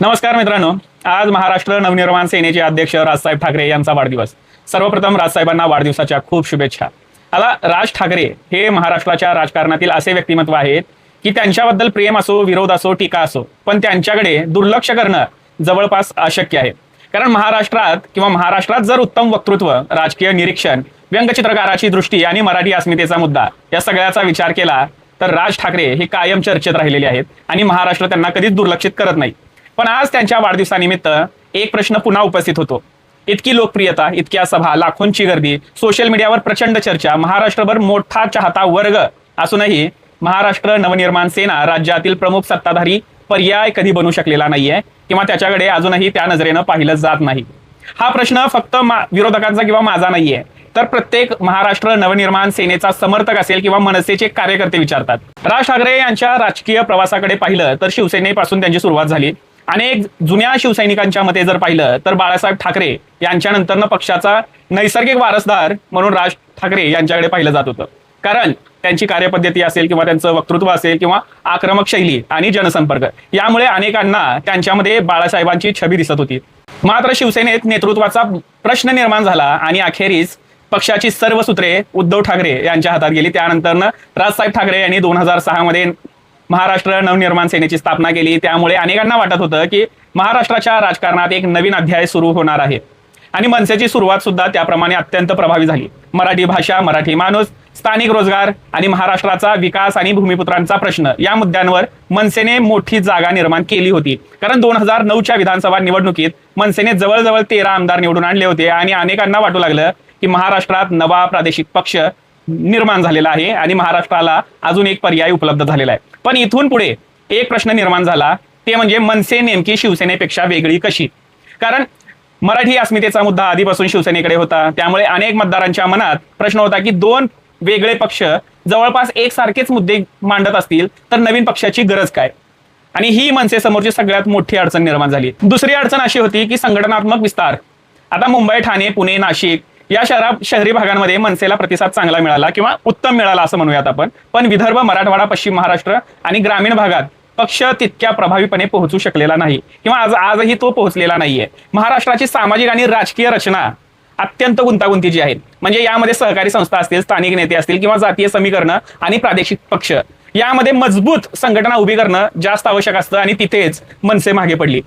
नमस्कार मित्रांनो, आज महाराष्ट्र नवनिर्माण सेनेचे अध्यक्ष राजसाहेब ठाकरे यांचा वाढदिवस। सर्वप्रथम राजसाहेबांना वाढदिवसाच्या खूप शुभेच्छा। आता राज ठाकरे हे महाराष्ट्राच्या राजकारणातील असे व्यक्तिमत्व आहेत की त्यांच्याबद्दल प्रेम असो, विरोध असो, टीका असो, पण त्यांच्याकडे दुर्लक्ष करणं जवळपास अशक्य आहे। कारण महाराष्ट्रात जर उत्तम वक्तृत्व, राजकीय निरीक्षण, व्यंगचित्रकाराची दृष्टी आणि मराठी अस्मितेचा मुद्दा या सगळ्याचा विचार केला तर राज ठाकरे हे कायम चर्चेत राहिलेले आहेत आणि महाराष्ट्र त्यांना कधीच दुर्लक्षित करत नाही। पण आज त्यांच्या वाढदिवसानिमित्त एक प्रश्न पुन्हा उपस्थित होतो। इतकी लोकप्रियता, इतक्या सभा, लाखोंची गर्दी, सोशल मीडियावर प्रचंड चर्चा, महाराष्ट्रभर मोठा चाहता वर्ग असूनही महाराष्ट्र नवनिर्माण सेना राज्यातील प्रमुख सत्ताधारी पर्याय कधी बनू शकलेला नाहीये किंवा त्याच्याकडे अजूनही त्या नजरेनं पाहिलं जात नाही। हा प्रश्न फक्त विरोधकांचा किंवा माझा नाहीये, तर प्रत्येक महाराष्ट्र नवनिर्माण सेनेचा समर्थक असेल किंवा मनसेचे कार्यकर्ते विचारतात। राज ठाकरे यांच्या राजकीय प्रवासाकडे पाहिलं तर शिवसेनेपासून त्यांची सुरुवात झाली। अनेक जुन्या शिवसैनिकांच्या मते जर पाहिलं तर बाळासाहेब ठाकरे यांच्यानंतरनं पक्षाचा नैसर्गिक वारसदार म्हणून राज ठाकरे यांच्याकडे पाहिलं जात होतं। कारण त्यांची कार्यपद्धती असेल किंवा त्यांचं वक्तृत्व असेल किंवा आक्रमक शैली आणि जनसंपर्क यामुळे अनेकांना त्यांच्यामध्ये बाळासाहेबांची छबी दिसत होती। मात्र शिवसेनेत नेतृत्वाचा प्रश्न निर्माण झाला आणि अखेरीस पक्षाची सर्व सूत्रे उद्धव ठाकरे यांच्या हातात गेली। त्यानंतरनं राजसाहेब ठाकरे यांनी 2006 मध्ये महाराष्ट्र नवनिर्माण सेनेची स्थापना केली। त्यामुळे अनेकांना वाटत होतं की महाराष्ट्राच्या राजकारणात एक नवीन अध्याय सुरू होणार आहे आणि मनसेची सुरुवात सुद्धा त्याप्रमाणे अत्यंत प्रभावी झाली। मराठी भाषा, मराठी माणूस, स्थानिक रोजगार आणि महाराष्ट्राचा विकास आणि भूमिपुत्रांचा प्रश्न या मुद्द्यांवर मनसेने मोठी जागा निर्माण केली होती। कारण 2009च्या विधानसभा निवडणुकीत मनसेने जवळजवळ 13 आमदार निवडून आणले होते आणि अनेकांना वाटू लागलं की महाराष्ट्रात नवा प्रादेशिक पक्ष निर्माण झालेला आहे आणि महाराष्ट्राला अजून एक पर्याय उपलब्ध झालेला आहे। पण इथून पुढे एक प्रश्न निर्माण झाला, ते म्हणजे मनसे नेमकी शिवसेनेपेक्षा वेगळी कशी? कारण मराठी अस्मितेचा मुद्दा आधीपासून शिवसेनेकडे होता, त्यामुळे अनेक मतदारांच्या मनात प्रश्न होता की दोन वेगळे पक्ष जवळपास एकसारखेच मुद्दे मांडत असतील तर नवीन पक्षाची गरज काय? आणि ही मनसे समोरची सगळ्यात मोठी अडचण निर्माण झाली। दुसरी अडचण अशी होती की संघटनात्मक विस्तार। आता मुंबई, ठाणे, पुणे, नाशिक या शहरी भागांमध्ये मनसेला प्रतिसाद चांगला मिळाला किंवा उत्तम मिळाला असं म्हणूयात आपण। पण विदर्भ, मराठवाडा, पश्चिम महाराष्ट्र आणि ग्रामीण भागात पक्ष तितक्या प्रभावीपणे पोहोचू शकलेला नाही किंवा आजही तो पोहोचलेला नाहीये। महाराष्ट्राची सामाजिक आणि राजकीय रचना अत्यंत गुंतागुंतीची आहे। म्हणजे यामध्ये सहकारी संस्था असतील, स्थानिक नेते असतील किंवा जातीय समीकरणं आणि प्रादेशिक पक्ष यामध्ये मजबूत संघटना उभी करणं जास्त आवश्यक असतं आणि तिथेच मनसे मागे पडली।